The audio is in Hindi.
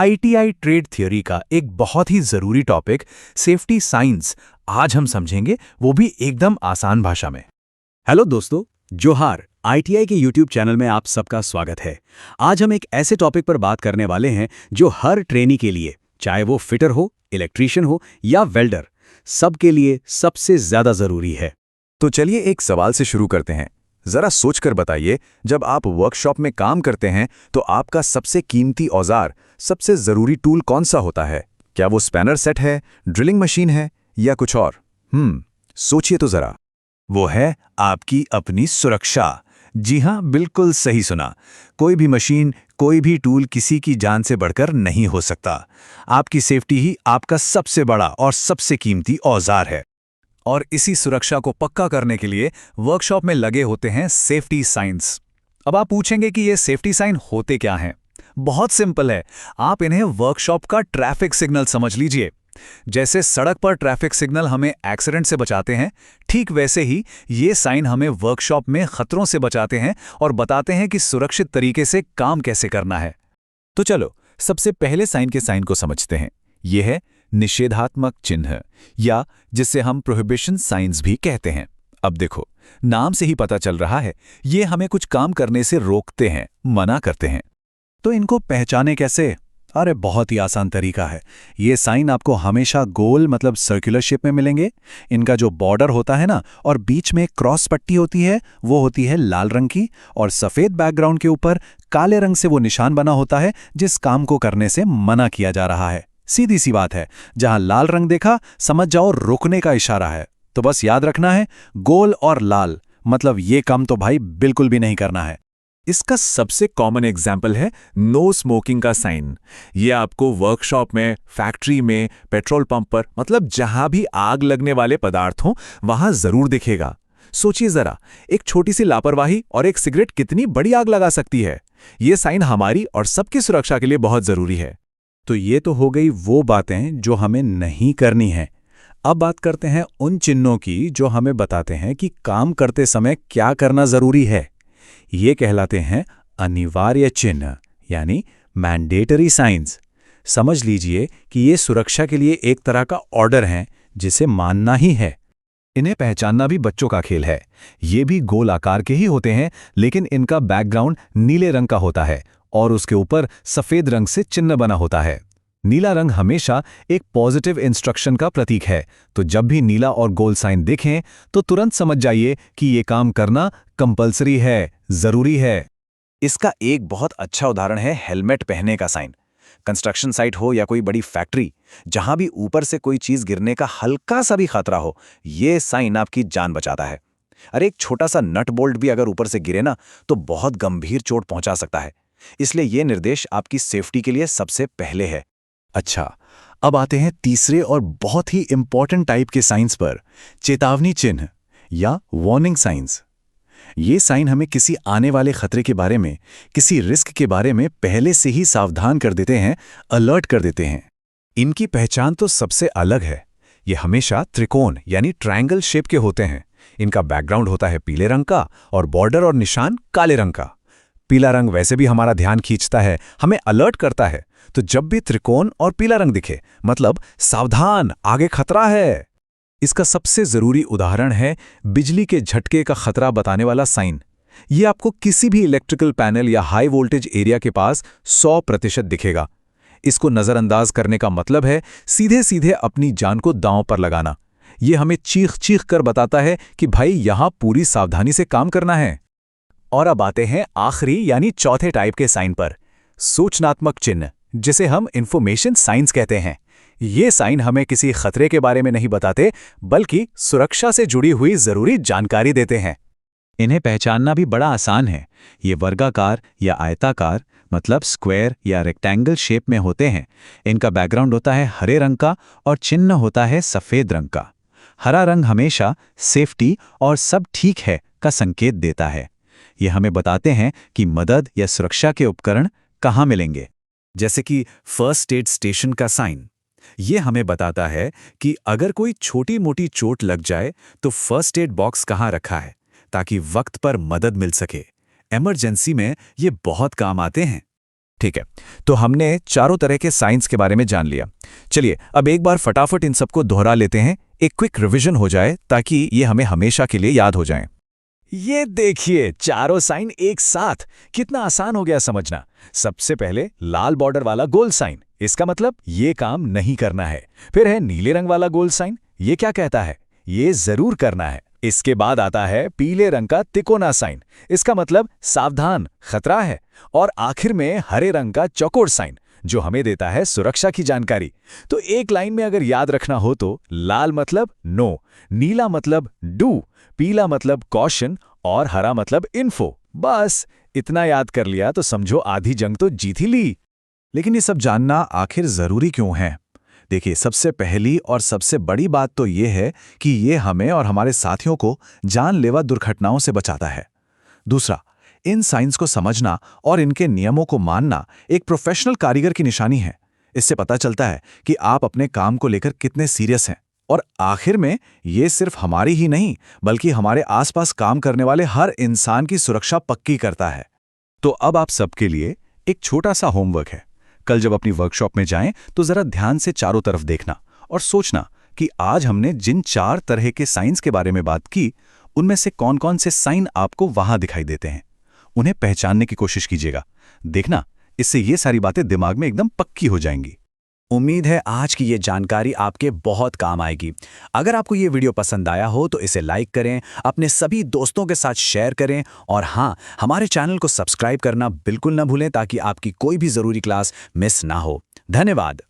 आईटीआई ट्रेड थ्योरी का एक बहुत ही जरूरी टॉपिक सेफ्टी साइंस आज हम समझेंगे, वो भी एकदम आसान भाषा में। हेलो दोस्तों, जोहार। आईटीआई के यूट्यूब चैनल में आप सबका स्वागत है। आज हम एक ऐसे टॉपिक पर बात करने वाले हैं जो हर ट्रेनी के लिए, चाहे वो फिटर हो, इलेक्ट्रीशियन हो या वेल्डर, सबके लिए सबसे ज्यादा जरूरी है। तो चलिए एक सवाल से शुरू करते हैं। जरा सोचकर बताइए, जब आप वर्कशॉप में काम करते हैं तो आपका सबसे कीमती औजार, सबसे जरूरी टूल कौन सा होता है? क्या वो स्पैनर सेट है, ड्रिलिंग मशीन है या कुछ और? सोचिए तो जरा। वो है आपकी अपनी सुरक्षा। जी हाँ, बिल्कुल सही सुना। कोई भी मशीन, कोई भी टूल किसी की जान से बढ़कर नहीं हो सकता। आपकी सेफ्टी ही आपका सबसे बड़ा और सबसे कीमती औजार है। और इसी सुरक्षा को पक्का करने के लिए वर्कशॉप में लगे होते हैं सेफ्टी साइंस। अब आप पूछेंगे कि ये सेफ्टी साइन होते क्या हैं? बहुत सिंपल है, आप इन्हें वर्कशॉप का ट्रैफिक सिग्नल समझ लीजिए। जैसे सड़क पर ट्रैफिक सिग्नल हमें एक्सीडेंट से बचाते हैं, ठीक वैसे ही ये साइन हमें वर्कशॉप में खतरों से बचाते हैं और बताते हैं कि सुरक्षित तरीके से काम कैसे करना है। तो चलो सबसे पहले साइन के साइन को समझते हैं। यह है निषेधात्मक चिन्ह, या जिसे हम प्रोहिबिशन साइंस भी कहते हैं। अब देखो, नाम से ही पता चल रहा है, ये हमें कुछ काम करने से रोकते हैं, मना करते हैं। तो इनको पहचाने कैसे? अरे बहुत ही आसान तरीका है। ये साइन आपको हमेशा गोल मतलब सर्कुलर शेप में मिलेंगे। इनका जो बॉर्डर होता है ना, और बीच में एक क्रॉस पट्टी होती है, वो होती है लाल रंग की, और सफेद बैकग्राउंड के ऊपर काले रंग से वो निशान बना होता है जिस काम को करने से मना किया जा रहा है। सीधी सी बात है, जहां लाल रंग देखा समझ जाओ रुकने का इशारा है। तो बस याद रखना है, गोल और लाल मतलब ये काम तो भाई बिल्कुल भी नहीं करना है। इसका सबसे कॉमन एग्जाम्पल है नो स्मोकिंग का साइन। ये आपको वर्कशॉप में, फैक्ट्री में, पेट्रोल पंप पर, मतलब जहां भी आग लगने वाले पदार्थ हों वहां जरूर दिखेगा। सोचिए जरा, एक छोटी सी लापरवाही और एक सिगरेट कितनी बड़ी आग लगा सकती है। ये साइन हमारी और सबकी सुरक्षा के लिए बहुत जरूरी है। तो ये तो हो गई वो बातें जो हमें नहीं करनी है। अब बात करते हैं उन चिन्हों की जो हमें बताते हैं कि काम करते समय क्या करना जरूरी है। ये कहलाते हैं अनिवार्य चिन्ह, यानी मैंडेटरी साइंस। समझ लीजिए कि ये सुरक्षा के लिए एक तरह का ऑर्डर है जिसे मानना ही है। इन्हें पहचानना भी बच्चों का खेल है। ये भी गोल आकार के ही होते हैं, लेकिन इनका बैकग्राउंड नीले रंग का होता है और उसके ऊपर सफेद रंग से चिन्ह बना होता है। नीला रंग हमेशा एक पॉजिटिव इंस्ट्रक्शन का प्रतीक है, तो जब भी नीला और गोल साइन दिखें तो तुरंत समझ जाइए कि ये काम करना कंपलसरी है, जरूरी है। इसका एक बहुत अच्छा उदाहरण है हेलमेट पहनने का साइन। कंस्ट्रक्शन साइट हो या कोई बड़ी फैक्ट्री, जहां भी ऊपर से कोई चीज गिरने का हल्का सा भी खतरा हो, ये साइन आपकी जान बचाता है। अरे एक छोटा सा नट बोल्ट भी अगर ऊपर से गिरे ना, तो बहुत गंभीर चोट पहुंचा सकता है। इसलिए ये निर्देश आपकी सेफ्टी के लिए सबसे पहले है। अच्छा, अब आते हैं तीसरे और बहुत ही इंपॉर्टेंट टाइप के साइंस पर, चेतावनी चिन्ह या वार्निंग साइंस। ये साइन हमें किसी आने वाले खतरे के बारे में, किसी रिस्क के बारे में पहले से ही सावधान कर देते हैं, अलर्ट कर देते हैं। इनकी पहचान तो सबसे अलग है। ये हमेशा त्रिकोण यानी ट्रायंगल शेप के होते हैं। इनका बैकग्राउंड होता है पीले रंग का और बॉर्डर और निशान काले रंग का। पीला रंग वैसे भी हमारा ध्यान खींचता है, हमें अलर्ट करता है। तो जब भी त्रिकोण और पीला रंग दिखे, मतलब सावधान, आगे खतरा है। इसका सबसे जरूरी उदाहरण है बिजली के झटके का खतरा बताने वाला साइन। ये आपको किसी भी इलेक्ट्रिकल पैनल या हाई वोल्टेज एरिया के पास 100% दिखेगा। इसको नजरअंदाज करने का मतलब है सीधे सीधे अपनी जान को दांव पर लगाना। ये हमें चीख चीख कर बताता है कि भाई यहां पूरी सावधानी से काम करना है। और अब आते हैं आखिरी यानी चौथे टाइप के साइन पर, सूचनात्मक चिन्ह, जिसे हम इंफॉर्मेशन साइंस कहते हैं। ये साइन हमें किसी खतरे के बारे में नहीं बताते, बल्कि सुरक्षा से जुड़ी हुई जरूरी जानकारी देते हैं। इन्हें पहचानना भी बड़ा आसान है। ये वर्गाकार या आयताकार मतलब स्क्वायर या रेक्टेंगल शेप में होते हैं। इनका बैकग्राउंड होता है हरे रंग का और चिन्ह होता है सफेद रंग का। हरा रंग हमेशा सेफ्टी और सब ठीक है का संकेत देता है। ये हमें बताते हैं कि मदद या सुरक्षा के उपकरण कहाँ मिलेंगे। जैसे कि फर्स्ट एड स्टेशन का साइन। ये हमें बताता है कि अगर कोई छोटी मोटी चोट लग जाए तो फर्स्ट एड बॉक्स कहाँ रखा है, ताकि वक्त पर मदद मिल सके। इमरजेंसी में ये बहुत काम आते हैं। ठीक है, तो हमने चारों तरह के साइंस के बारे में जान लिया। चलिए अब एक बार फटाफट इन सबको दोहरा लेते हैं, एक क्विक रिवीजन हो जाए ताकि ये हमें हमेशा के लिए याद हो जाएं। ये देखिए, चारों साइन एक साथ, कितना आसान हो गया समझना। सबसे पहले लाल बॉर्डर वाला गोल साइन, इसका मतलब ये काम नहीं करना है। फिर है नीले रंग वाला गोल साइन, ये क्या कहता है, ये जरूर करना है। इसके बाद आता है पीले रंग का तिकोना साइन, इसका मतलब सावधान, खतरा है। और आखिर में हरे रंग का चौकोर साइन, जो हमें देता है सुरक्षा की जानकारी। तो एक लाइन में अगर याद रखना हो तो लाल मतलब नो, नीला मतलब डू, पीला मतलब कॉशन और हरा मतलब इन्फो। बस इतना याद कर लिया तो समझो आधी जंग तो जीत ही ली। लेकिन ये सब जानना आखिर जरूरी क्यों है? देखिए, सबसे पहली और सबसे बड़ी बात तो ये है कि ये हमें और हमारे साथियों को जानलेवा दुर्घटनाओं से बचाता है। दूसरा, इन साइंस को समझना और इनके नियमों को मानना एक प्रोफेशनल कारीगर की निशानी है। इससे पता चलता है कि आप अपने काम को लेकर कितने सीरियस हैं। और आखिर में ये सिर्फ हमारी ही नहीं बल्कि हमारे आसपास काम करने वाले हर इंसान की सुरक्षा पक्की करता है। तो अब आप सबके लिए एक छोटा सा होमवर्क है। कल जब अपनी वर्कशॉप में जाएं तो जरा ध्यान से चारों तरफ देखना और सोचना कि आज हमने जिन 4 तरह के साइंस के बारे में बात की, उनमें से कौन-कौन से साइन आपको वहां दिखाई देते हैं। उन्हें पहचानने की कोशिश कीजिएगा। देखना, इससे ये सारी बातें दिमाग में एकदम पक्की हो जाएंगी। उम्मीद है आज की ये जानकारी आपके बहुत काम आएगी। अगर आपको ये वीडियो पसंद आया हो तो इसे लाइक करें, अपने सभी दोस्तों के साथ शेयर करें और हाँ, हमारे चैनल को सब्सक्राइब करना बिल्कुल ना भूलें ताकि आपकी कोई भी ज़रूरी क्लास मिस ना हो। धन्यवाद।